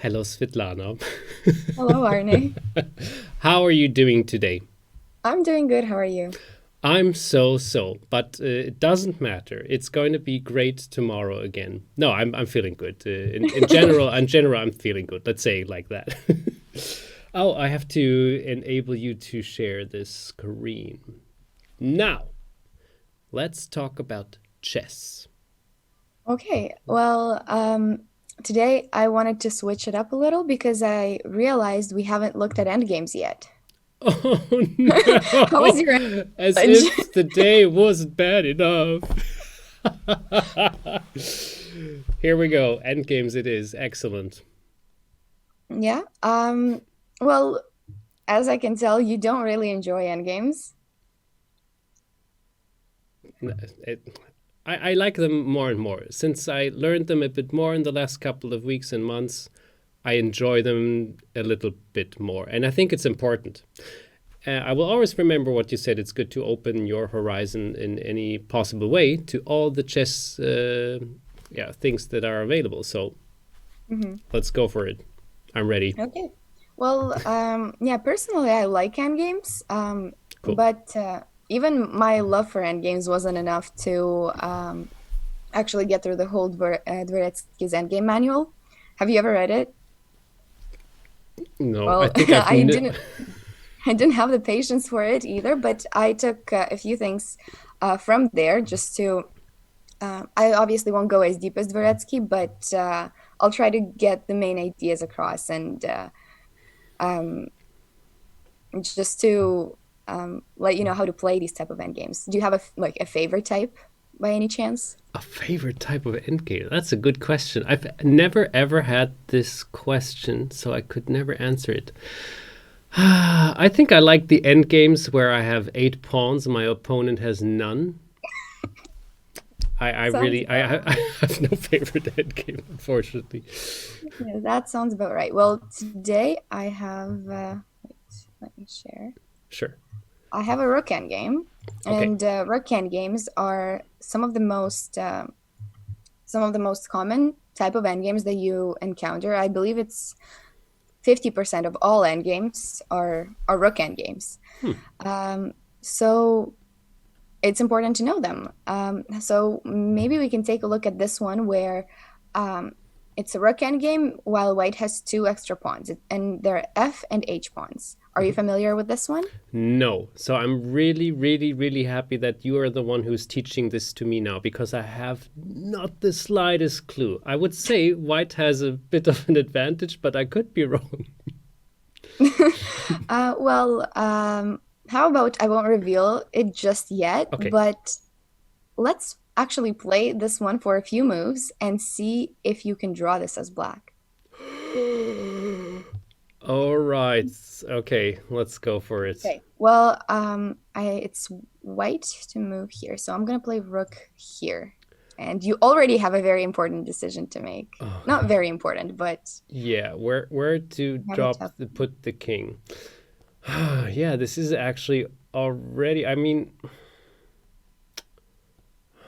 Hello, Svitlana. Hello, Arne. How are you doing today? I'm doing good. How are you? I'm so, but it doesn't matter. It's going to be great tomorrow again. No, I'm feeling good. In general, I'm feeling good. Let's say it like that. Oh, I have to enable you to share this screen. Now, let's talk about chess. Okay, well, today I wanted to switch it up a little because I realized we haven't looked at endgames yet. Oh How was your no! As lunch? if the day wasn't bad enough. Here we go. Endgames it is. Excellent. Yeah. Well, as I can tell, you don't really enjoy endgames. It, I like them more and more. Since I learned them a bit more in the last couple of weeks and months, I enjoy them a little bit more. And I think it's important. I will always remember what you said. It's good to open your horizon in any possible way to all the chess things that are available. So Hmm. let's go for it. I'm ready. Okay. Well, yeah, personally, I like endgames, Cool. but even my love for endgames wasn't enough to actually get through the whole Dvoretsky's endgame manual. Have you ever read it? No, I Well, think I've I didn't have the patience for it either, but I took a few things from there just to. I obviously won't go as deep as Dvoretsky, but I'll try to get the main ideas across and um, just to let you know how to play these type of endgames. Do you have like a favorite type by any chance? a favorite type of endgame. That's a good question. I've never ever had this question, so I could never answer it. I think I like the endgames where I have 8 pawns and my opponent has none. I Sounds really about I have no favorite endgame, unfortunately. Yeah, that sounds about right. Well, today I have wait, let me share. Sure. I have a rook endgame, Okay. and rook endgames are some of the most common type of endgames that you encounter. I believe it's 50% of all endgames are rook endgames. Hmm. So it's important to know them. So maybe we can take a look at this one where um, it's a rook endgame while white has two extra pawns, and they're F and H pawns. Are you Mhm. familiar with this one? No. So I'm really happy that you are the one who's teaching this to me now because I have not the slightest clue. I would say white has a bit of an advantage, but I could be wrong. Well, how about I won't reveal it just yet, Okay. but let's actually play this one for a few moves and see if you can draw this as black. All right. Okay, let's go for it. Okay. Well, it's white to move here, so I'm gonna play rook here. And you already have a very important decision to make. Oh, Not very important, but yeah, where to you have a drop tough the one. put the king? Yeah, this is actually already. I mean,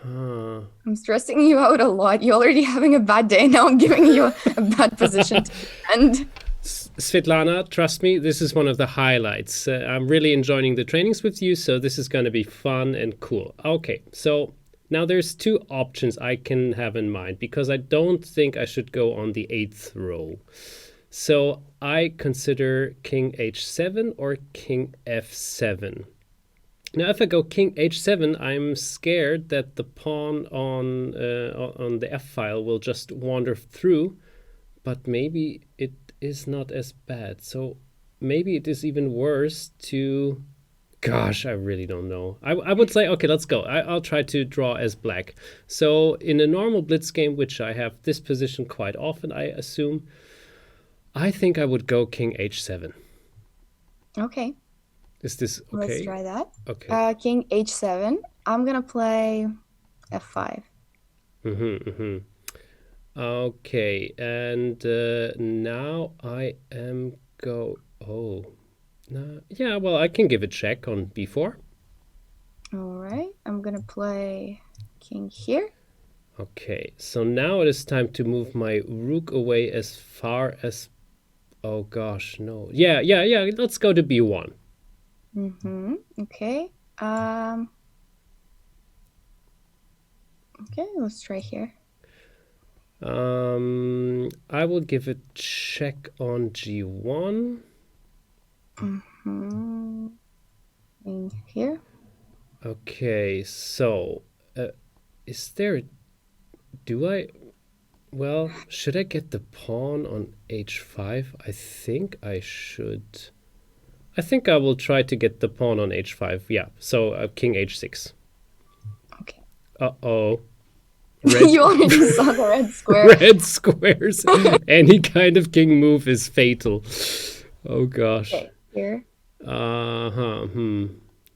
huh. I'm stressing you out a lot. You're already having a bad day. Now I'm giving you a bad position to defend. Svetlana, trust me, this is one of the highlights. I'm really enjoying the trainings with you, so this is going to be fun and cool. Okay, so now there's two options I can have in mind because I don't think I should go on the eighth row. So I consider king h7 or king f7. Now, if I go king h7, I'm scared that the pawn on the f file will just wander through, but maybe it is not as bad. So maybe it is even worse to. Gosh, I really don't know. I would say, okay, let's go. I'll try to draw as black. So in a normal blitz game, which I have this position quite often, I assume, I think I would go king h7. Okay, Is this let's okay? try that. Okay. King h7. I'm gonna play f5. Mm-hmm. Okay, and now I am go. Oh, no. Yeah. Well, I can give a check on b4. All right, I'm gonna play king here. Okay, so now it is time to move my rook away as far as... Oh gosh, no. Yeah, let's go to b1. Okay. Okay, let's try here. I will give a check on g1. In here. Okay, so is there... Do I... Well, should I get the pawn on h5? I think I should. I think I will try to get the pawn on h5. Yeah, so king h6. Okay. Uh-oh. Red, You already saw the red square. red squares. Any kind of king move is fatal. Oh gosh. Okay, here.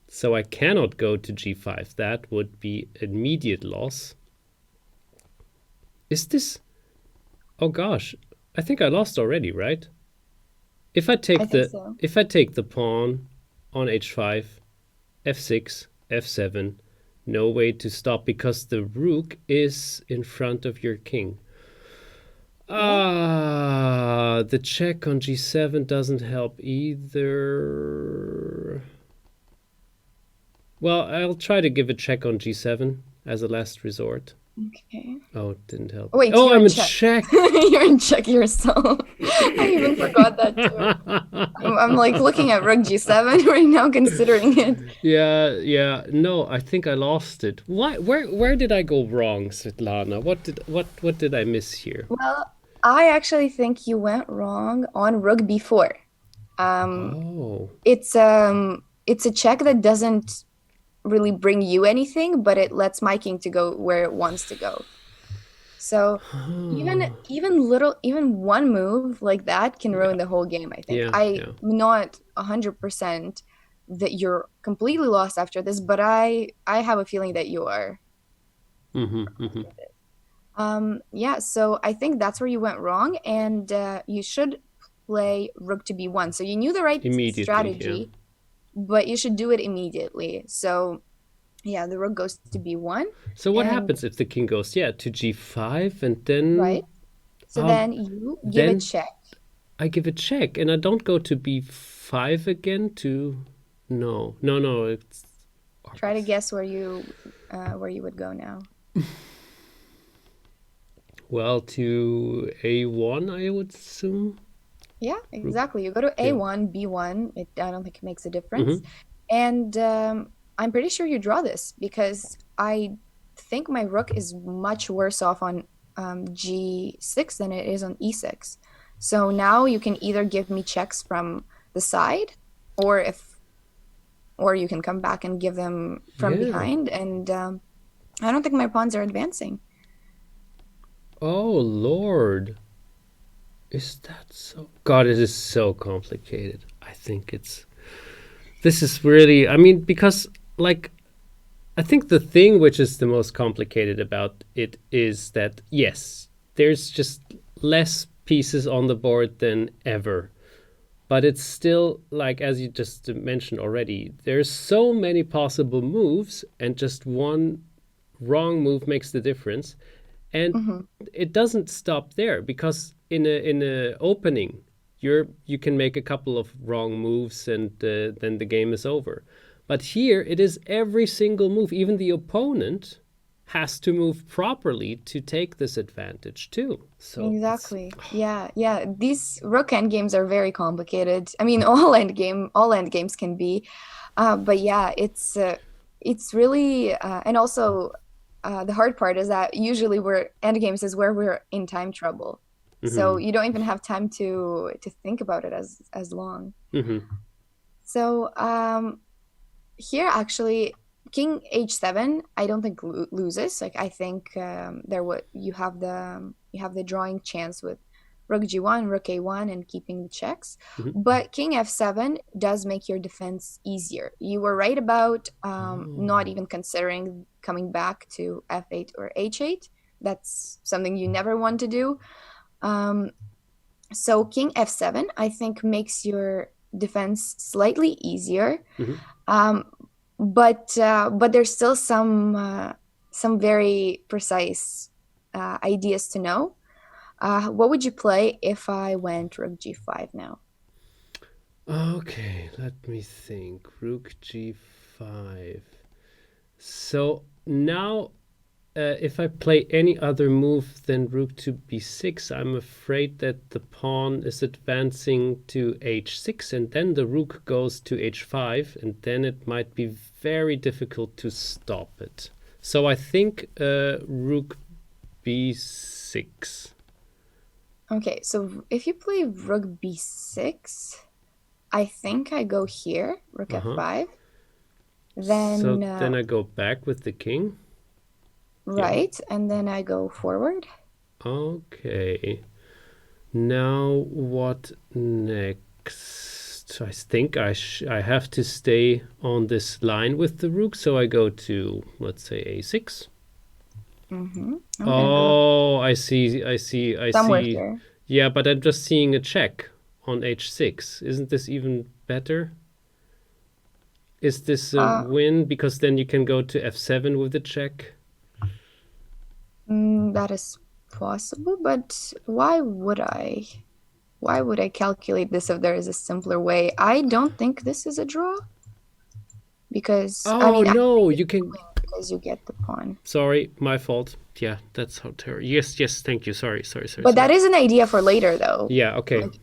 So I cannot go to g5. That would be immediate loss. Is this... Oh gosh. I think I lost already, right? If I take if I take the pawn on h5, f6, f7, no way to stop because the rook is in front of your king. The check on g7 doesn't help either. Well, I'll try to give a check on g7 as a last resort. Okay. Oh, it didn't help. Wait, oh, I'm in check. You're in check yourself. I even forgot that too. I'm like looking at rook g7 right now, considering it. Yeah. No, I think I lost it. Why? Where did I go wrong, Svitlana? What did I miss here? Well, I actually think you went wrong on rook b4. It's a check that doesn't really bring you anything, but it lets my king to go where it wants to go. So even one move like that can ruin the whole game, I think. I'm not 100% that you're completely lost after this, but I have a feeling that you are. Yeah, so I think that's where you went wrong, and you should play rook to b1. So you knew the right strategy, but you should do it immediately. So yeah, the rook goes to b1. So what happens if the king goes to g5 and then... Right. So then you give a check. I give a check and I don't go to b5 again to... No. It's... Try to guess where you would go now. Well, to a1, I would assume. Yeah, exactly. You go to a1, b1. I don't think it makes a difference. And I'm pretty sure you draw this because I think my rook is much worse off on g6 than it is on e6. So now you can either give me checks from the side, or you can come back and give them from behind. And I don't think my pawns are advancing. Oh, Lord. Is that so? God, it is so complicated. I think this is really... I mean, because, like, I think the thing which is the most complicated about it is that, yes, there's just less pieces on the board than ever. But it's still, like, as you just mentioned already, there's so many possible moves, and just one wrong move makes the difference. And it doesn't stop there, because in a opening, you can make a couple of wrong moves and then the game is over. But here it is every single move. Even the opponent has to move properly to take this advantage too. So exactly. Yeah. These rook endgames are very complicated. I mean, all endgames can be, but yeah, it's really and also the hard part is that usually endgames is where we're in time trouble. So you don't even have time to think about it as long. So here actually king h7 I don't think loses. Like I think you have the drawing chance with rook g1, rook a1, and keeping the checks. But king f7 does make your defense easier. You were right about not even considering coming back to f8 or h8. That's something you never want to do. So king f7 I think makes your defense slightly easier. But there's still some some very precise ideas to know. What would you play if I went rook g5 now? Okay, let me think. Rook g5. So now, if I play any other move than rook to b6, I'm afraid that the pawn is advancing to h6, and then the rook goes to h5, and then it might be very difficult to stop it. So I think rook b6. Okay, so if you play rook b6, I think I go here, rook f5. So Then, then I go back with the king. right, and then I go forward. Okay. Now what next? I think I have to stay on this line with the rook, so I go to, let's say, a6. I'm gonna go Oh, I somewhere see. here. Yeah, but I'm just seeing a check on h6. Isn't this even better? Is this a Uh, win? Because then you can go to f7 with the check. that is possible, but why would I? Why would I calculate this if there is a simpler way? I don't think this is a draw because I Oh mean, I no, think you it's a can. win because you get the pawn. Sorry, my fault. Yeah, that's how terrible. Yes, yes, thank you. Sorry, sorry, sorry, But sorry. that is an idea for later, though. Yeah, okay. Like,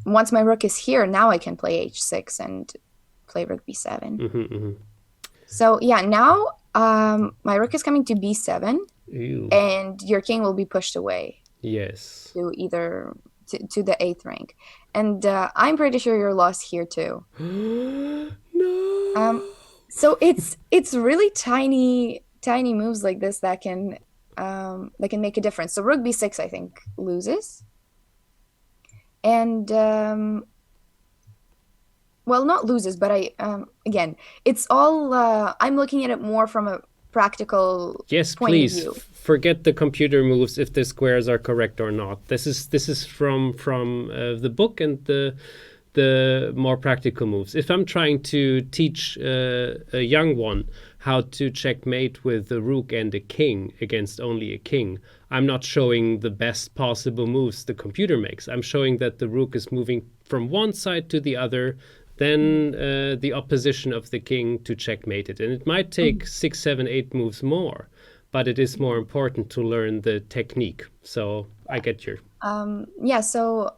once my rook is here, now I can play h6 and play rook b7. So yeah, now my rook is coming to b7, Ew. and your king will be pushed away Yes. to either to the eighth rank, and I'm pretty sure you're lost here too. No. So it's really tiny moves like this that can make a difference. So rook b6 I think loses, and well, not loses, but I again, it's all I'm looking at it more from a practical Yes, point of please view. forget the computer moves if the squares are correct or not. This is from the book and the more practical moves. If I'm trying to teach a young one how to checkmate with a rook and a king against only a king, I'm not showing the best possible moves the computer makes. I'm showing that the rook is moving from one side to the other, then the opposition of the king to checkmate it. And it might take 6, 7, 8 moves more, but it is more important to learn the technique. So I get your. Yeah, so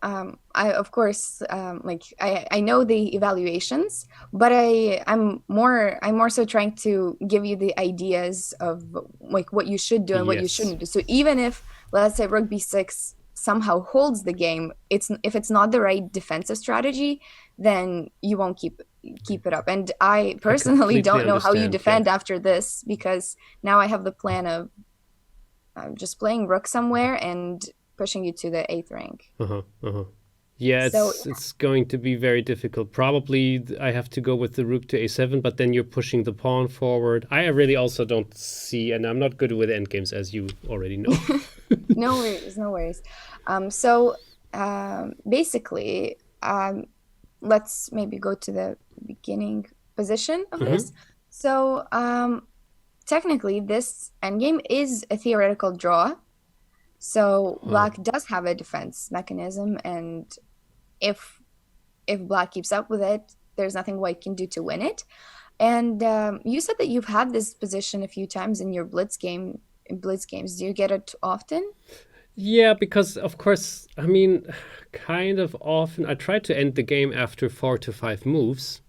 I of course like I know the evaluations, but I'm more so trying to give you the ideas of like what you should do and what you Yes. shouldn't do. So even if let's say rook b6 somehow holds the game, if it's not the right defensive strategy, then you won't keep it up. And I I personally completely don't know how you understand. Yeah. defend after this because now I have the plan of just playing rook somewhere and pushing you to the eighth rank. Uh-huh. Uh-huh. Yeah, So it's going to be very difficult. Probably I have to go with the rook to a7, but then you're pushing the pawn forward. I really also don't see, and I'm not good with endgames, as you already know. no worries, no worries. So basically, let's maybe go to the beginning position of this. So technically, this endgame is a theoretical draw. So black does have a defense mechanism, and if black keeps up with it, there's nothing white can do to win it. And you said that you've had this position a few times in your blitz games. Do you get it often? Yeah, because of course, I mean, kind of often I try to end the game after 4 to 5 moves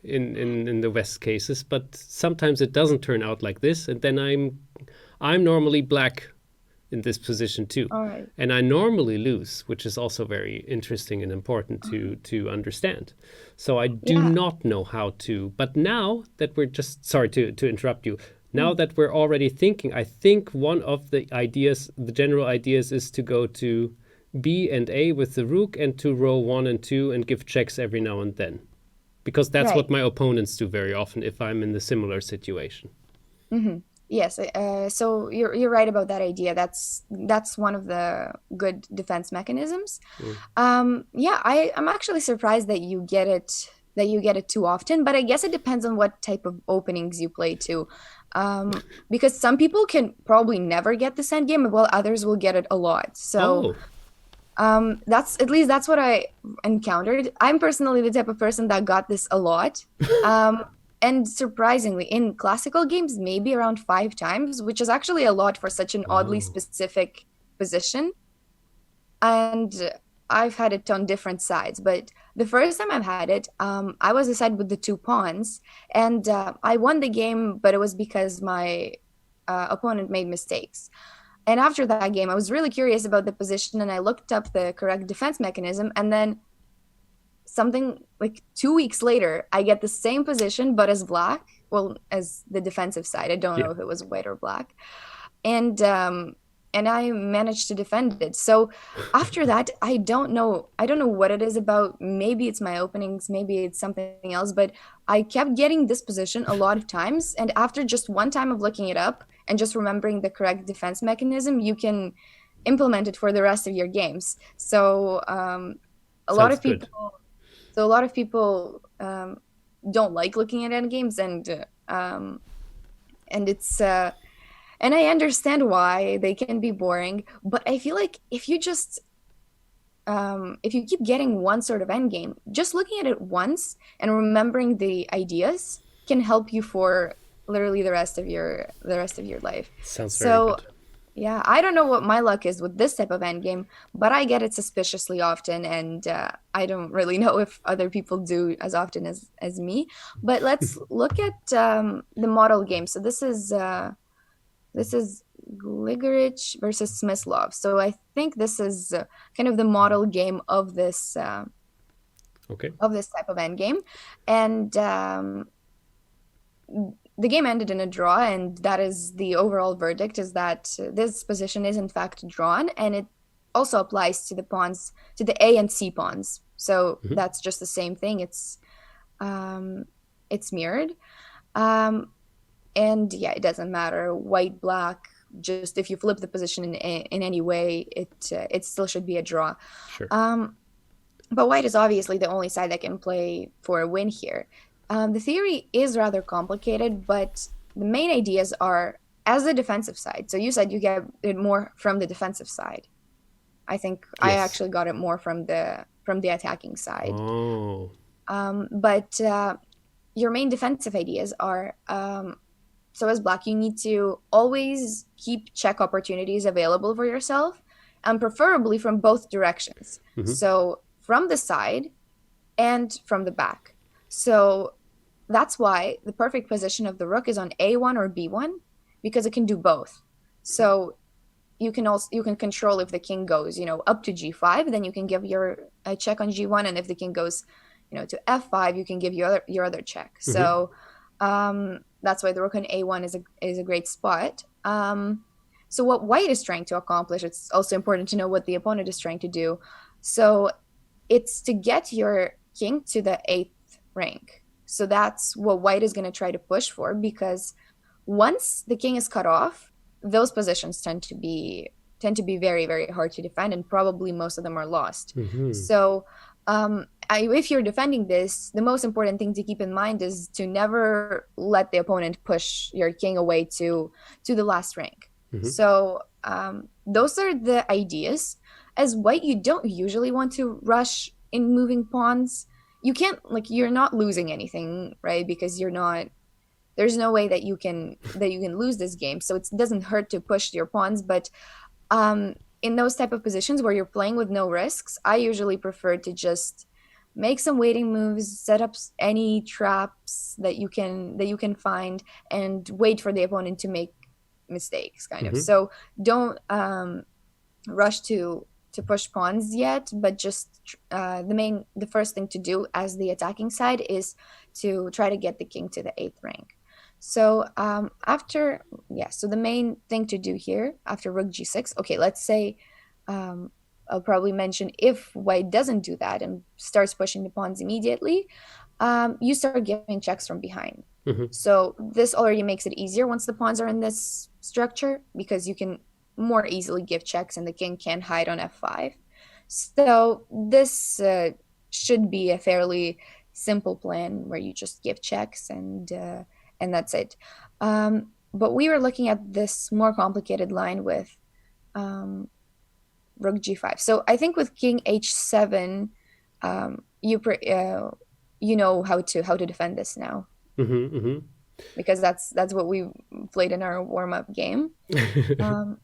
in the West cases, but sometimes it doesn't turn out like this, and then I'm normally black in this position too. All right. And I normally lose, which is also very interesting and important to understand. So I do Yeah. not know how to. But now that we're just sorry to interrupt you. Now that we're already thinking, I think one of the ideas, the general ideas, is to go to B and A with the rook and to row 1 and 2 and give checks every now and then. Because that's Right. what my opponents do very often if I'm in the similar situation. Yes. So you're right about that idea. That's one of the good defense mechanisms. Yeah, I'm actually surprised that you get it too often, but I guess it depends on what type of openings you play too. Because some people can probably never get this endgame, while others will get it a lot. So Oh, that's at least that's what I encountered. I'm personally the type of person that got this a lot. Um, and surprisingly, in classical games, maybe around 5 times, which is actually a lot for such an oddly wow. specific position. And I've had it on different sides, but the first time I've had it, I was aside with the 2 pawns, and I won the game, but it was because my opponent made mistakes. And after that game, I was really curious about the position, and I looked up the correct defense mechanism, and then something like 2 weeks later, I get the same position, but as black, well, as the defensive side. I don't Yeah, know if it was white or black, and I managed to defend it. So after that, I don't know what it is about. Maybe it's my openings, maybe it's something else, but I kept getting this position a lot of times, and after just one time of looking it up and just remembering the correct defense mechanism, you can implement it for the rest of your games. So a lot sounds of good. people so a lot of people don't like looking at endgames, and it's and I understand why they can be boring, but I feel like if you keep getting one sort of endgame, just looking at it once and remembering the ideas can help you for literally the rest of your life. Sounds very So good. yeah, I don't know what my luck is with this type of endgame, but I get it suspiciously often, and I don't really know if other people do as often as me. But let's look at the model game. So this is Gligerich versus Smyslov. So I think this is kind of the model game Okay. of this type of endgame, and the game ended in a draw, and that is the overall verdict, is that this position is in fact drawn, and it also applies to the pawns, to the A and C pawns. So Hmm. that's just the same thing. It's mirrored. Um, and yeah, it doesn't matter white, black. Just if you flip the position in any way, it still should be a draw. Sure. Um, but white is obviously the only side that can play for a win here. The theory is rather complicated, but the main ideas are as the defensive side. So you said you get it more from the defensive side. I think I Yes. actually got it more from the attacking side. Oh. But your main defensive ideas are so as black, you need to always keep check opportunities available for yourself, and preferably from both directions. Hmm. So from the side and from the back. So that's why the perfect position of the rook is on A1 or B1, because it can do both. So you can control if the king goes, up to G5, then you can give your check on G1, and if the king goes, to F5, you can give your other check. Hmm. So that's why the rook on A1 is a great spot. So what white is trying to accomplish, it's also important to know what the opponent is trying to do. So it's to get your king to the eighth rank. So that's what white is going to try to push for, because once the king is cut off, those positions tend to be very, very hard to defend, and probably most of them are lost. Hmm. So if you're defending this, the most important thing to keep in mind is to never let the opponent push your king away to the last rank. Hmm. So those are the ideas. As white, you don't usually want to rush in moving pawns. You can't, like, you're not losing anything, right? Because there's no way that you can lose this game. So it doesn't hurt to push your pawns, but in those type of positions where you're playing with no risks, I usually prefer to just make some waiting moves, set up any traps that you can find, and wait for the opponent to make mistakes, kind of. Hmm. So don't rush to push pawns yet, but just the first thing to do as the attacking side is to try to get the king to the eighth rank. So so the main thing to do here after rook g6. Okay, let's say um, I'll probably mention, if white doesn't do that and starts pushing the pawns immediately, you start giving checks from behind. Hmm. So this already makes it easier once the pawns are in this structure, because you can more easily give checks and the king can't hide on f5. So this should be a fairly simple plan where you just give checks, and that's it. but we were looking at this more complicated line with um, rook g5. So I think with king h7, you know how to defend this now, because that's what we played in our warm-up game. Um,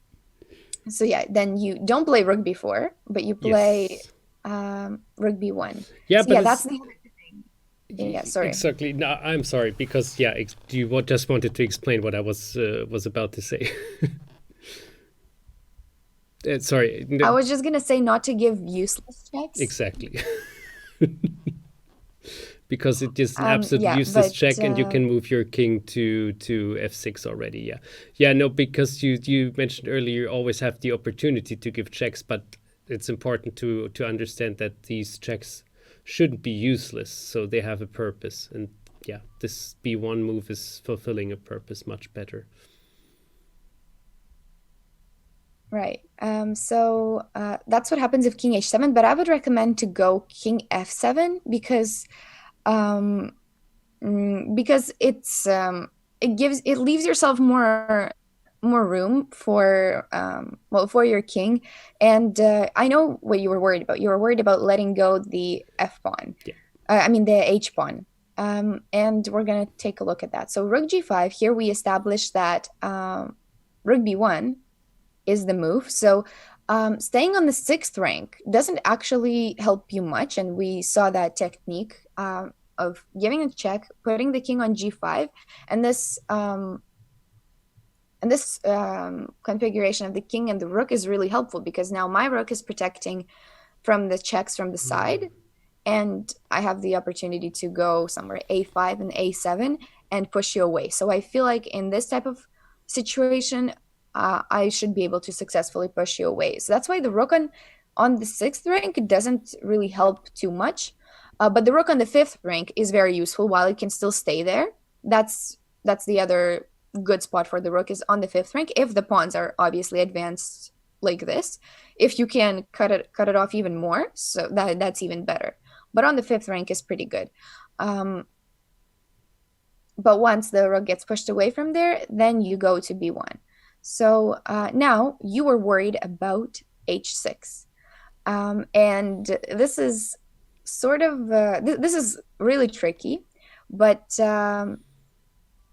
so yeah, then you don't play rook b4, but you play Yes. rook b1. Yeah, So but yeah, that's it's the yeah, sorry. exactly. No, I'm sorry because yeah, just wanted to explain what I was about to say. Sorry. I No, was just gonna say not to give useless checks. exactly. Because it is an absolute Yeah, useless but check, and you can move your king to f6 already. Yeah, yeah. No, because you mentioned earlier you always have the opportunity to give checks, but it's important to understand that these checks shouldn't be useless, so they have a purpose. And yeah, this b1 move is fulfilling a purpose much better. right. So that's what happens if king h7, but I would recommend to go king f7 um, because it leaves yourself more room for for your king. And I know what you were worried about. You were worried about letting go the f pawn. Yeah. I mean the h pawn. And we're gonna take a look at that. So rook g5. Here we established that rook b1 is the move. So staying on the sixth rank doesn't actually help you much. And we saw that technique of giving a check, putting the king on g5, and this configuration of the king and the rook is really helpful because now my rook is protecting from the checks from the side, and I have the opportunity to go somewhere a5 and a7 and push you away. So I feel like in this type of situation, I should be able to successfully push you away. So that's why the rook on the sixth rank doesn't really help too much. But the rook on the fifth rank is very useful while it can still stay there. That's the other good spot for the rook, is on the fifth rank if the pawns are obviously advanced like this. If you can cut it off even more, so that's even better. But on the fifth rank is pretty good. But once the rook gets pushed away from there, then you go to b1. So now you were worried about h6. And this is sort of, this is really tricky, but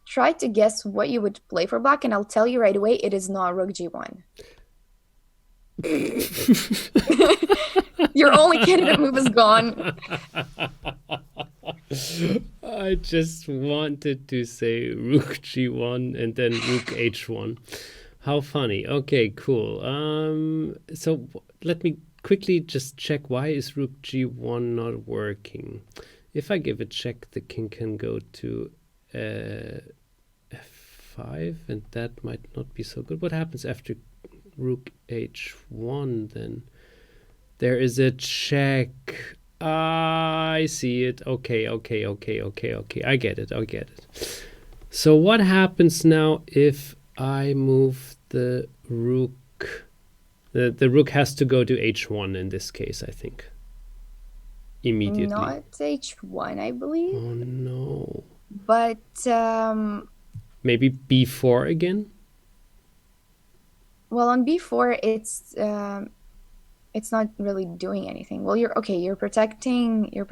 try to guess what you would play for black, and I'll tell you right away, it is not rook g1. Your only candidate move is gone. I just wanted to say rook g1 and then rook h1. How funny. Okay, cool. So let me quickly just check, why is rook g1 not working? If I give a check, the king can go to f5, and that might not be so good. What happens after rook h1 then? There is a check. I see it. Okay. I get it. So what happens now if I move the rook? The rook has to go to h1 in this case, I think. Immediately. Not h1, I believe. Oh no. But maybe b4 again? well, on b4, it's not really doing anything. Well, you're protecting, you're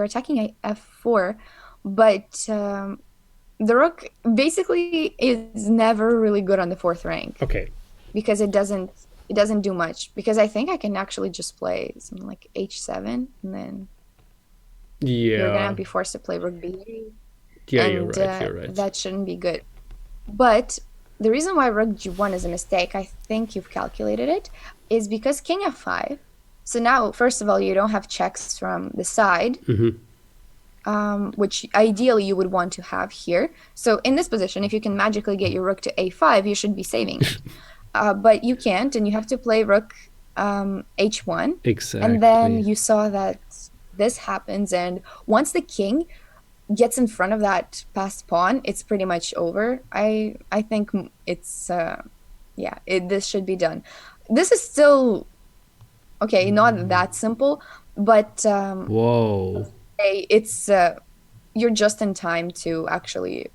attacking f4, but the rook basically is never really good on the fourth rank. Okay. Because it doesn't do much. Because I think I can actually just play something like h7, and then you're gonna be forced to play rook b8. Yeah, and you're right. That shouldn't be good. But the reason why rook g1 is a mistake, I think you've calculated it, is because king f5. So now, first of all, you don't have checks from the side, which ideally you would want to have here. So in this position, if you can magically get your rook to a5, you should be saving it. But you can't, and you have to play rook h1. Exactly. And then you saw that this happens, and once the king gets in front of that passed pawn, it's pretty much over. I think it's this should be done. This is still okay, not that simple, but whoa, it's you're just in time to actually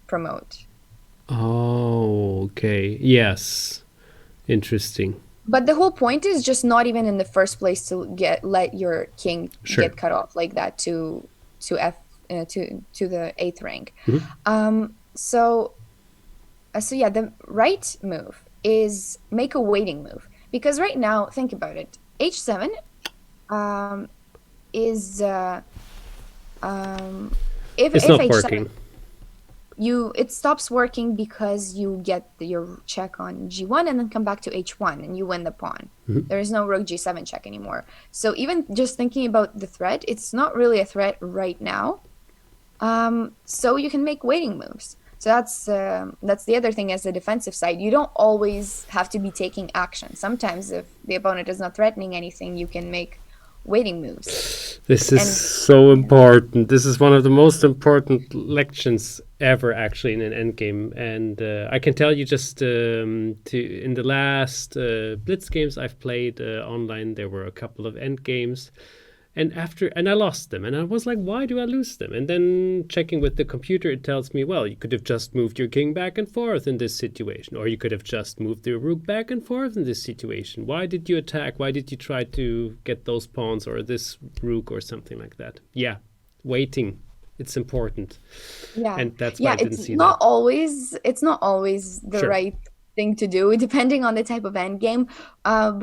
promote. Oh, okay. Yes. Interesting. But the whole point is just not even in the first place to let your king Sure. get cut off like that to f to the eighth rank. Mhm. So yeah, the right move is make a waiting move, because right now think about it. H7 um, is um, It's if not H7 working. it stops working because you get your check on G1 and then come back to H1 and you win the pawn. Mhm. There is no rook G7 check anymore. So even just thinking about the threat, it's not really a threat right now. So you can make waiting moves. So that's the other thing as the defensive side. You don't always have to be taking action. Sometimes if the opponent is not threatening anything, you can make waiting moves. This is And so yeah. important. This is one of the most important lections ever, actually, in an endgame. And I can tell you just to in the last Blitz games I've played online, there were a couple of endgames, and I lost them, and I was like, why do I lose them? And then checking with the computer, it tells me, well, you could have just moved your king back and forth in this situation, or you could have just moved the rook back and forth in this situation. Why did you attack? Why did you try to get those pawns or this rook or something like that? Yeah, waiting, it's important, Yeah. and that's why Yeah, I didn't see that. it's not always the Sure. right thing to do depending on the type of end game.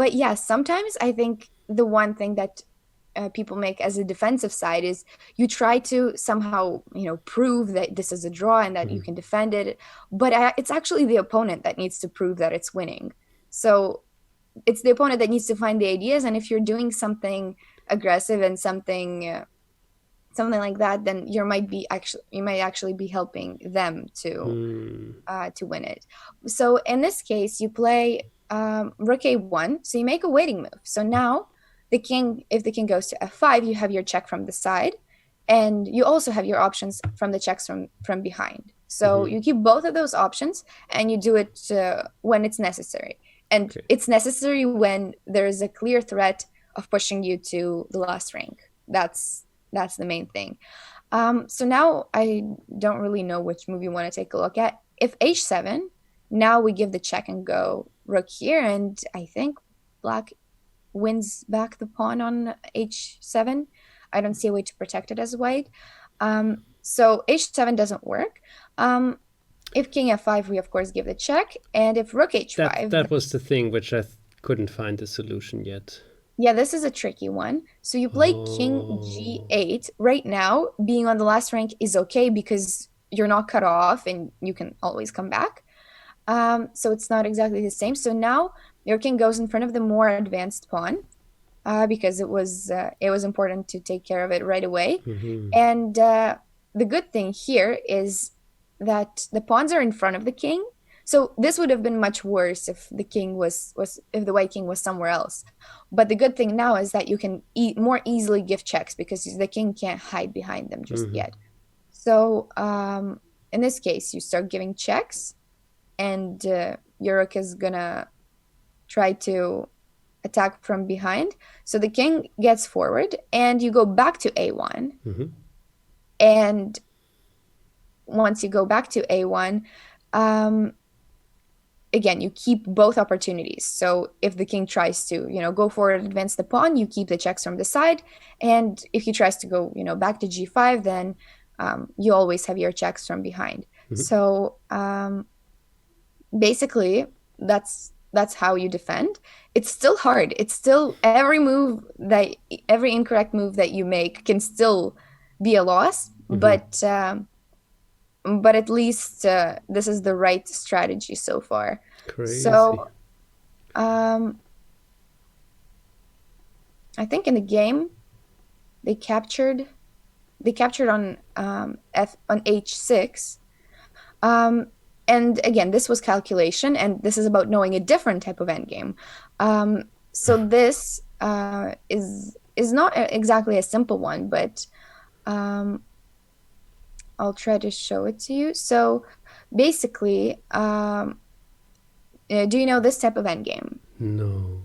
But yeah, sometimes I think the one thing that people make as a defensive side is you try to somehow, prove that this is a draw and that you Mhm. can defend it, but it's actually the opponent that needs to prove that it's winning. So it's the opponent that needs to find the ideas, and if you're doing something aggressive and something like that, then you might actually be helping them Hmm. to win it. So in this case, you play rook a1, so you make a waiting move. So now if the king goes to f5, you have your check from the side, and you also have your options from the checks from behind. So Mhm. you keep both of those options, and you do it when it's necessary. And Okay. it's necessary when there is a clear threat of pushing you to the last rank. That's the main thing. So now I don't really know which move you want to take a look at. If h7, now we give the check and go rook here, and I think black wins back the pawn on h7. I don't see a way to protect it as white. So h7 doesn't work. If king f5, we of course give the check, and if rook That h5, that was the thing which I couldn't find the solution yet. yeah, this is a tricky one. So you play king Oh. g8. Right now, being on the last rank is okay because you're not cut off and you can always come back. So it's not exactly the same. So now your king goes in front of the more advanced pawn because it was important to take care of it right away. Mhm. And the good thing here is that the pawns are in front of the king. So this would have been much worse if the king was if the white king was somewhere else. But the good thing now is that you can more easily give checks because the king can't hide behind them just Mhm. yet. So in this case, you start giving checks, and Yuruk is gonna try to attack from behind. So the king gets forward, and you go back to a1. Mhm. And once you go back to a1, um, again, you keep both opportunities. So if the king tries to, go forward and advance the pawn, you keep the checks from the side. And if he tries to go, back to g5, then you always have your checks from behind. Mhm. So basically, that's how you defend. It's still hard. It's still every incorrect move that you make can still be a loss, Mhm. but at least this is the right strategy so far. Crazy. So um, I think in the game they captured on f on h6. Um, and again, this was calculation, and this is about knowing a different type of endgame. So this is not exactly a simple one, but um, I'll try to show it to you. So basically, do you know this type of endgame? No.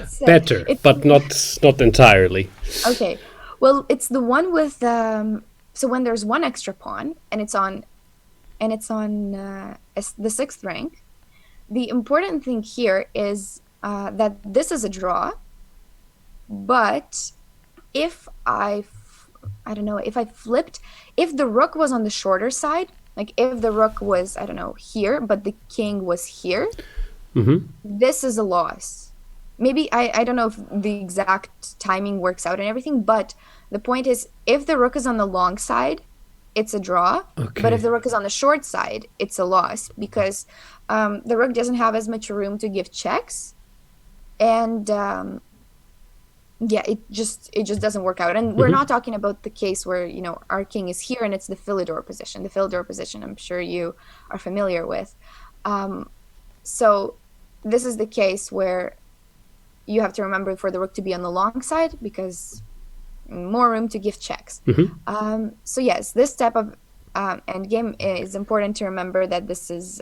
So Better, it's but not entirely. okay. Well, it's the one with so when there's one extra pawn and it's on and it's on the sixth rank. The important thing here is that this is a draw, but if I don't know, if I flipped, if the rook was on the shorter side, like if the rook was, I don't know, here, but the king was here, this is a loss. Maybe I don't know if the exact timing works out and everything, but the point is if the rook is on the long side, it's a draw. But if Okay. the rook is on the short side, it's a loss because the rook doesn't have as much room to give checks. And yeah, it just doesn't work out. And we're not talking about the case where, our king is here and it's the Philidor position. The Philidor position, I'm sure you are familiar with. So this is the case where you have to remember for the rook to be on the long side because more room to give checks. So yes, this type of endgame is important to remember that this is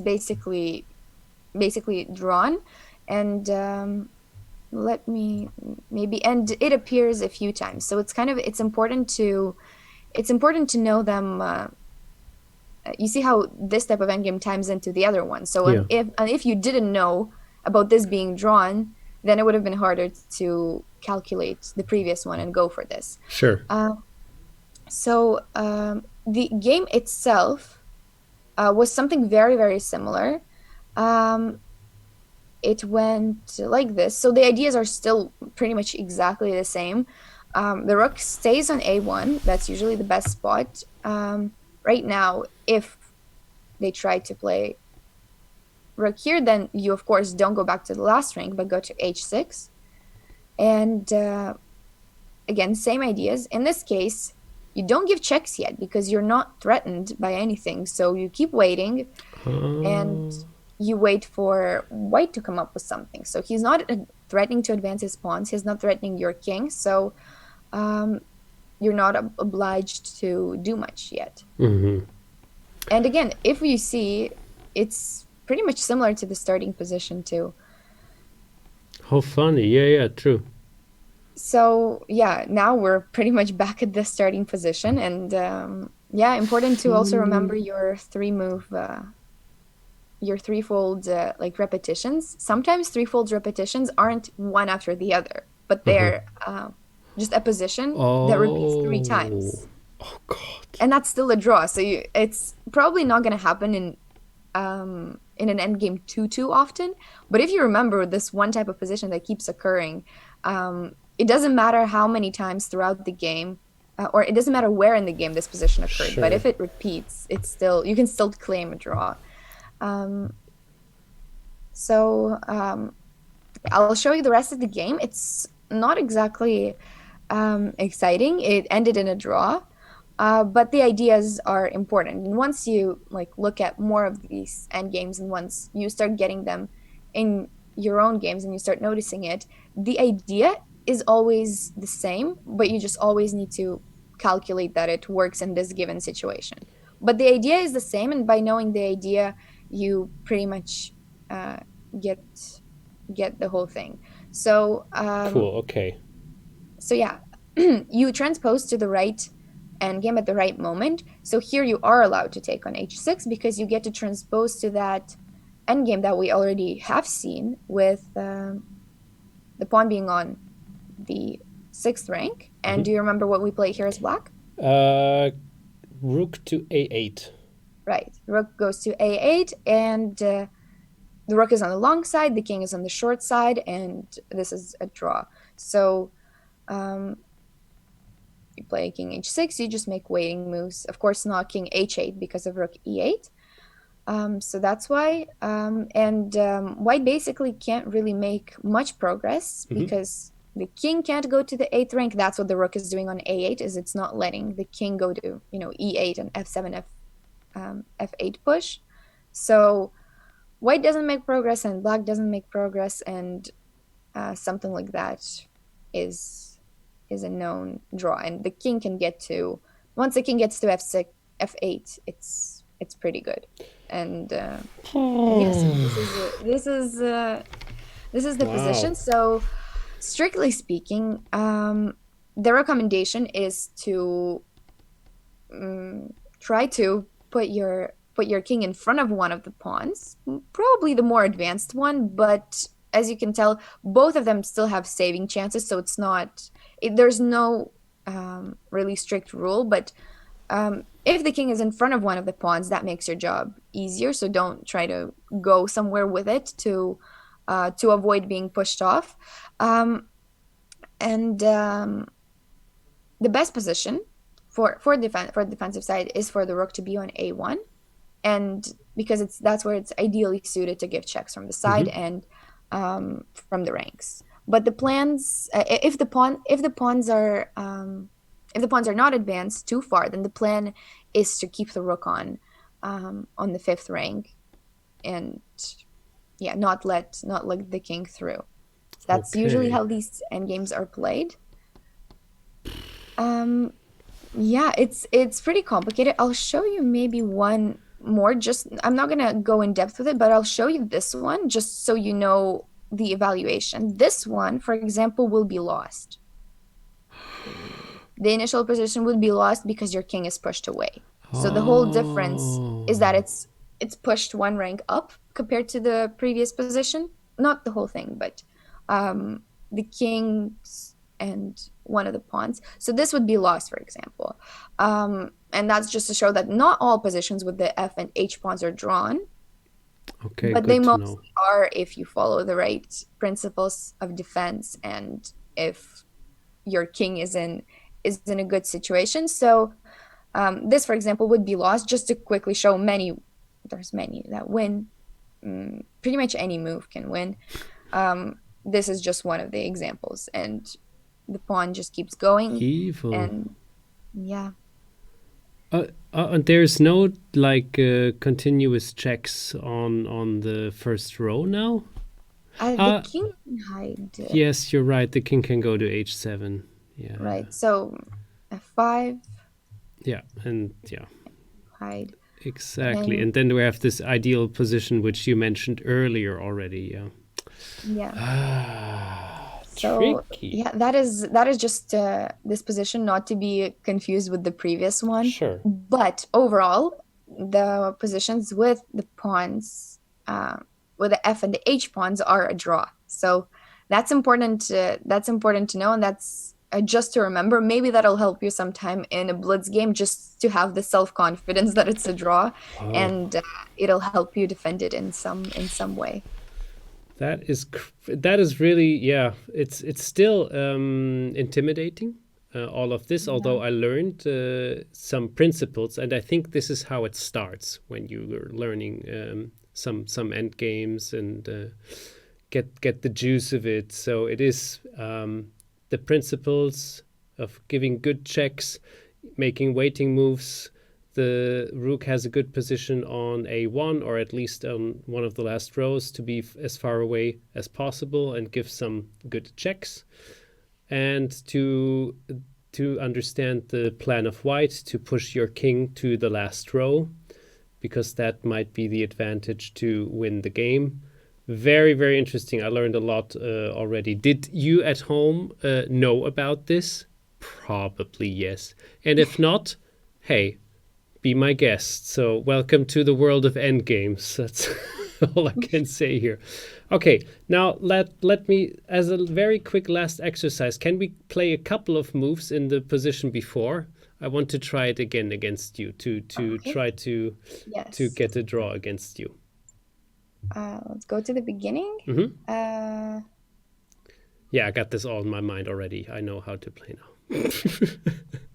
basically drawn, and let me maybe, and it appears a few times, so it's important to know them. You see how this type of endgame times into the other one. So Yeah. if you didn't know about this being drawn, then it would have been harder to calculate the previous one and go for this. Sure. So the game itself was something very, very similar. It went like this. So the ideas are still pretty much exactly the same. The rook stays on a1. That's usually the best spot. Right now, if they try to play rook here, then you, of course, don't go back to the last rank, but go to h6. And again, same ideas. In this case, you don't give checks yet because you're not threatened by anything. So you keep waiting and you wait for white to come up with something. So he's not threatening to advance his pawns. He's not threatening your king. So you're not obliged to do much yet. And again, if you see, it's pretty much similar to the starting position too. How funny. Yeah, true. So yeah, now we're pretty much back at the starting position, and yeah, important to also remember your your threefold like repetitions. Sometimes threefold repetitions aren't one after the other, but they're just a position that repeats three Oh. times, Oh God. and that's still a draw. So it's probably not going to happen in an endgame too often. But if you remember this one type of position that keeps occurring, it doesn't matter how many times throughout the game, or it doesn't matter where in the game this position occurred. But Sure. if it repeats, you can still claim a draw. So I'll show you the rest of the game. It's not exactly exciting. It ended in a draw. But the ideas are important. And once you look at more of these end games, and once you start getting them in your own games and you start noticing it, the idea is always the same, but you just always need to calculate that it works in this given situation. But the idea is the same, and by knowing the idea, you pretty much get the whole thing. So Cool. Okay. so yeah, you transpose to the right endgame at the right moment. So here you are allowed to take on h6 because you get to transpose to that endgame that we already have seen with the pawn being on the sixth rank. And do you remember what we play here as black? Rook to a8. Right. Rook goes to a8, and the rook is on the long side, the king is on the short side, and this is a draw. So you play king h6, you just make waiting moves. Of course, not king h8 because of rook e8. So that's why. White basically can't really make much progress because the king can't go to the 8th rank. That's what the rook is doing on a8, is it's not letting the king go to, e8 and f7, f8 push. So white doesn't make progress and black doesn't make progress, and something like that is a known draw. And the king can get to, once the king gets to f6, f8, it's pretty good. And yes, this is the position. So strictly speaking, the recommendation is to try to put your king in front of one of the pawns, probably the more advanced one, but as you can tell, both of them still have saving chances, so it's not there's no really strict rule, but if the king is in front of one of the pawns, that makes your job easier. So don't try to go somewhere with it to avoid being pushed off. And the best position for defensive side is for the rook to be on a1, and because that's where it's ideally suited to give checks from the side and from the ranks. But the plans, if the pawns are if the pawns are not advanced too far, then the plan is to keep the rook on the fifth rank, and yeah, not let the king through. That's usually how these endgames are played. Yeah, it's pretty complicated. I'll show you maybe one more. Just I'm not gonna go in depth with it, but I'll show you this one just so you know the evaluation. This one, for example, will be lost. The initial position would be lost because your king is pushed away. So the whole difference is that it's pushed one rank up compared to the previous position. Not the whole thing, but the kings and one of the pawns. So this would be lost, for example. And that's just to show that not all positions with the f and h pawns are drawn. Okay, but good they to mostly know. are if you follow the right principles of defense and if your king is in a good situation. So this, for example, would be lost. Just to quickly show there's many that win. Pretty much any move can win. This is just one of the examples, and the pawn just keeps going. Evil. And yeah. And there's no like continuous checks on the first row now? The king can hide. Yes, you're right. The king can go to h7. Yeah. Right. So f5. Yeah, and yeah. Hide. Exactly. And then we have this ideal position which you mentioned earlier already. Yeah. Yeah. So tricky. Yeah, that is just this position, not to be confused with the previous one. Sure. But overall, the positions with the pawns, with the f and the h pawns, are a draw. So that's important to know, and that's just to remember. Maybe that'll help you sometime in a blitz game, just to have the self-confidence that it's a draw, and it'll help you defend it in some way. That is really, yeah, it's still intimidating, all of this, although I learned some principles, and I think this is how it starts when you're learning some end games and get the juice of it. So it is the principles of giving good checks, making waiting moves. The rook has a good position on a1, or at least on one of the last rows, to be as far away as possible and give some good checks. And to understand the plan of white, to push your king to the last row, because that might be the advantage to win the game. Very, very interesting. I learned a lot already. Did you at home know about this? Probably yes. And if not, hey, be my guest. So welcome to the world of endgames. That's all I can say here. Okay, now let me, as a very quick last exercise, can we play a couple of moves in the position before? I want to try it again against you to try to get a draw against you. Let's go to the beginning. Yeah, I got this all in my mind already. I know how to play now.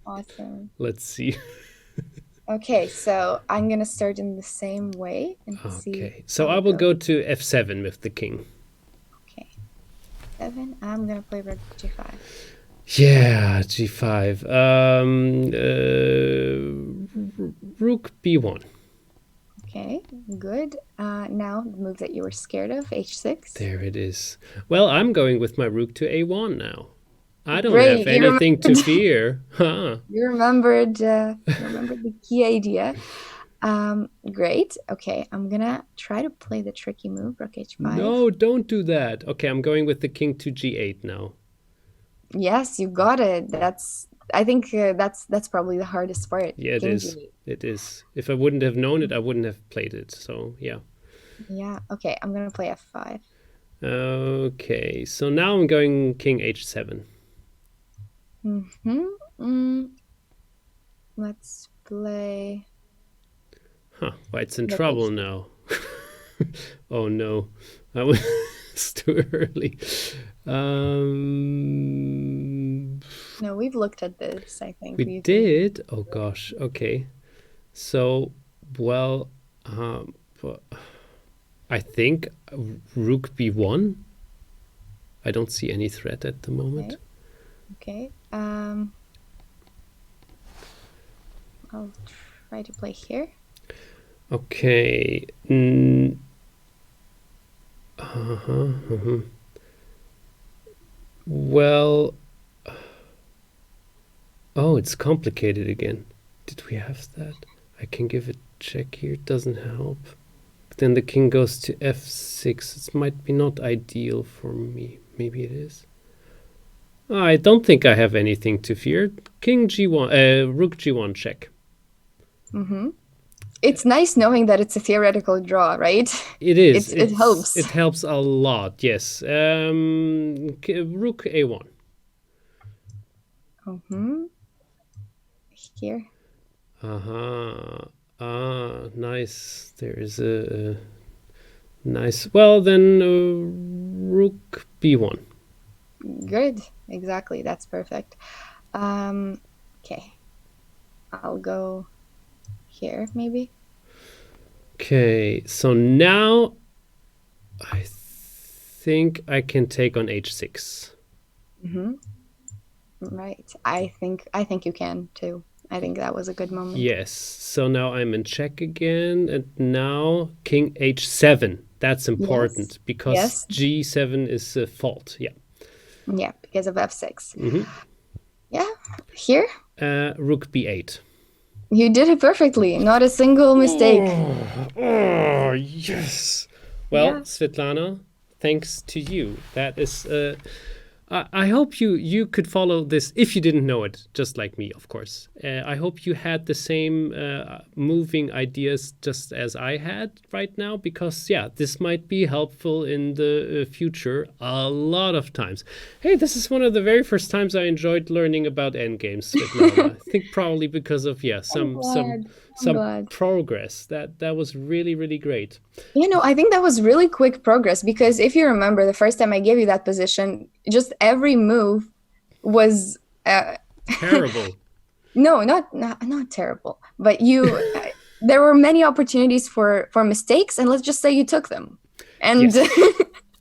Awesome. Let's see. Okay, so I'm gonna start in the same way and see. Okay, so I will go to f7 with the king. Okay, 7. I'm gonna play rook g5. Yeah, g5. Rook b1. Okay, good. Now the move that you were scared of, h6. There it is. Well, I'm going with my rook to a1 now. I don't have anything to fear. Huh. You remembered the key idea. Great. Okay, I'm gonna try to play the tricky move, rook h5. No, don't do that. Okay, I'm going with the king to g8 now. Yes, you got it. That's I think that's probably the hardest part. Yeah, it King is. G8. It is. If I wouldn't have known it, I wouldn't have played it. So yeah. Yeah. Okay, I'm gonna play F5. Okay, so now I'm going king h7. Mm-hmm. Mm, let's play Huh, White's in the trouble page. now. Oh no, that was too early. Um, No, we've looked at this, I think. we did. Oh gosh. Okay. So, well, but I think rook b1. I don't see any threat at the moment. Okay. I'll try to play here. Okay. Well, oh, it's complicated again. Did we have that? I can give a check here. It doesn't help. Then the king goes to f6. It might be not ideal for me. Maybe it is. I don't think I have anything to fear. King g1, rook g1 check. Mm-hmm. It's nice knowing that it's a theoretical draw, right? It is. It helps. It helps a lot. Yes. Rook a1. Mm-hmm. Here. Nice. There is a nice. Well, then rook b1. Good. Exactly. That's perfect. Okay. I'll go here, maybe. Okay, so now I think I can take on h6. Mm-hmm. Right. I think you can too. I think that was a good moment. Yes. So now I'm in check again, and now king h7. That's important because g7 is a fault. Yeah. Yeah, because of f6. Mm-hmm. Yeah. Here. Rook b8. You did it perfectly. Not a single mistake. Oh yes. Well, Svitlana, thanks to you. That is. I hope you could follow this if you didn't know it, just like me, of course. I hope you had the same moving ideas just as I had right now, because yeah, this might be helpful in the future a lot of times. Hey, this is one of the very first times I enjoyed learning about endgames, Svetlana. I think probably because of some progress. That was really great. I think that was really quick progress, because if you remember the first time I gave you that position, just every move was terrible. No, not terrible, but there were many opportunities for mistakes, and let's just say you took them. And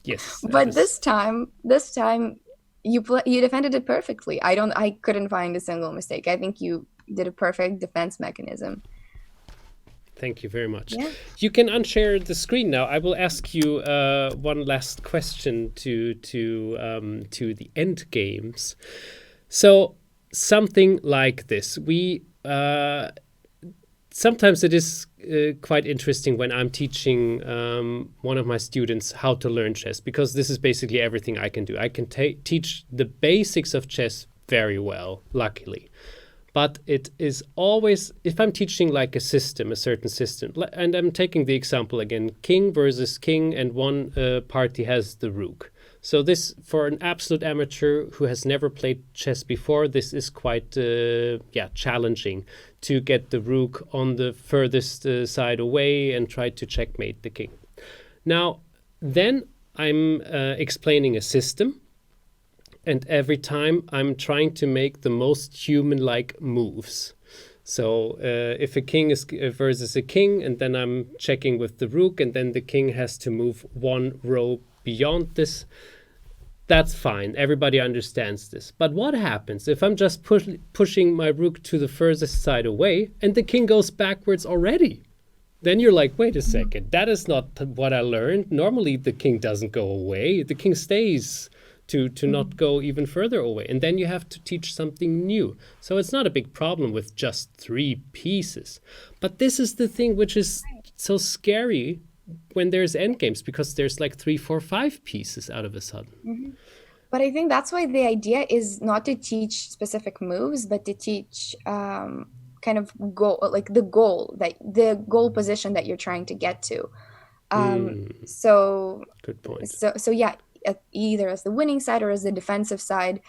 yes. But this time you defended it perfectly. I couldn't find a single mistake. I think you did a perfect defense mechanism. Thank you very much. Yeah. You can unshare the screen now. I will ask you one last question to the end games. So something like this. We sometimes it is quite interesting when I'm teaching one of my students how to learn chess, because this is basically everything I can do. I can teach the basics of chess very well, luckily. But it is always, if I'm teaching like a certain system, and I'm taking the example again, king versus king, and one party has the rook. So this, for an absolute amateur who has never played chess before, this is quite challenging to get the rook on the furthest side away and try to checkmate the king. Now, then I'm explaining a system. And every time I'm trying to make the most human-like moves. So if a king is versus a king, and then I'm checking with the rook, and then the king has to move one row beyond this, that's fine. Everybody understands this. But what happens if I'm just pushing my rook to the furthest side away, and the king goes backwards already? Then you're like, wait a second, that is not what I learned. Normally the king doesn't go away. The king stays to not go even further away. And then you have to teach something new. So it's not a big problem with just 3 pieces. But this is the thing which is so scary when there's endgames, because there's like 3, 4, 5 pieces out of a sudden. But I think that's why the idea is not to teach specific moves, but to teach kind of goal, like the goal position that you're trying to get to. Mm, So good point. so yeah, either as the winning side or as the defensive side,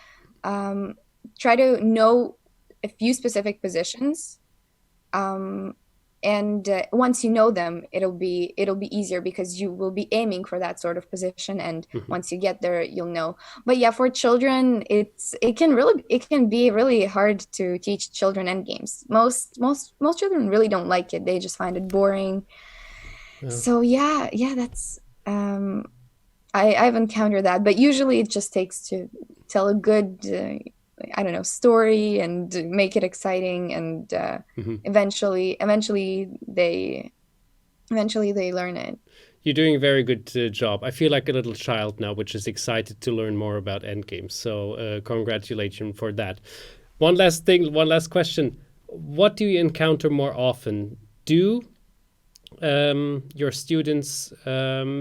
um, try to know a few specific positions, um, and once you know them, it'll be easier because you will be aiming for that sort of position, and Mhm. once you get there, you'll know. But yeah, for children, it can be really hard to teach children end games. Most children really don't like it. They just find it boring. Yeah. So yeah, that's I've encountered that, but usually it just takes to tell a good I don't know, story and make it exciting, and Mhm. eventually they learn it. You're doing a very good job. I feel like a little child now, which is excited to learn more about endgames. So, congratulations for that. One last thing, one last question. What do you encounter more often? Do your students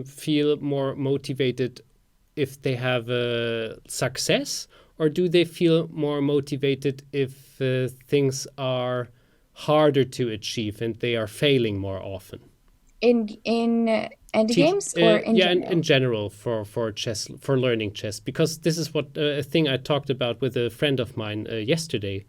feel more motivated if they have success, or do they feel more motivated if things are harder to achieve and they are failing more often? In end games or in Yeah, in general? general for chess, for learning chess, because this is what a thing I talked about with a friend of mine yesterday.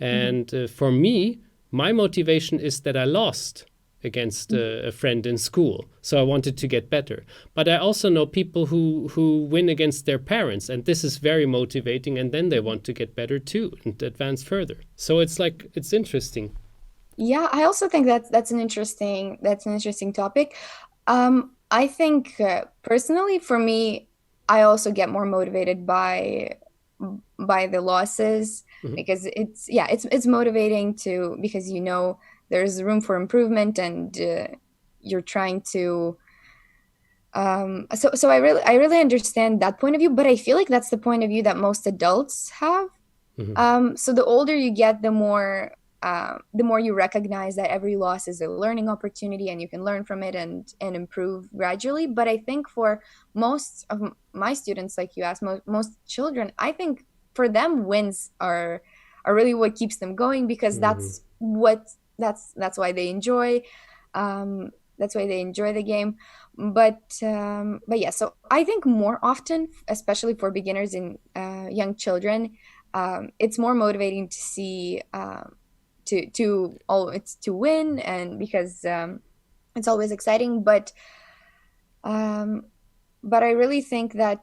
Mhm. And for me, my motivation is that I lost against a friend in school, so I wanted to get better. But I also know people who win against their parents, and this is very motivating, and then they want to get better too and advance further. So it's like, it's interesting. Yeah, I also think that's an interesting topic. I think personally, for me, I also get more motivated by the losses, Mhm. because it's motivating to, because there's room for improvement, and you're trying to. So I really understand that point of view, but I feel like that's the point of view that most adults have. Mhm. So the older you get, the more you recognize that every loss is a learning opportunity, and you can learn from it and improve gradually. But I think for most of my students, like you asked, most children, I think for them wins are really what keeps them going, because Mhm. that's why they enjoy um, the game. But yeah, so I think more often, especially for beginners and young children, it's more motivating to see it's to win, and because it's always exciting. Um, but I really think that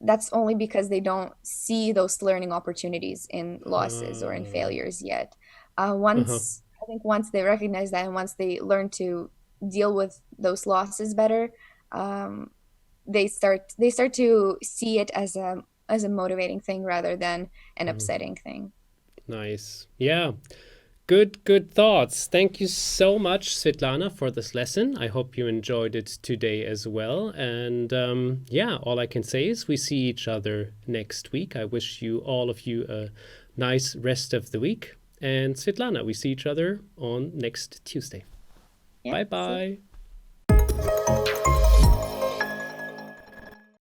that's only because they don't see those learning opportunities in losses or in Uh, failures yet. uh-huh. Once they recognize that, and once they learn to deal with those losses better, um, they start to see it as a motivating thing rather than an upsetting thing. Nice. Yeah. Good thoughts. Thank you so much, Svitlana, for this lesson. I hope you enjoyed it today as well. And yeah, all I can say is we see each other next week. I wish you, all of you, a nice rest of the week. And Svitlana, we see each other on next Tuesday. Yeah, Bye see. bye.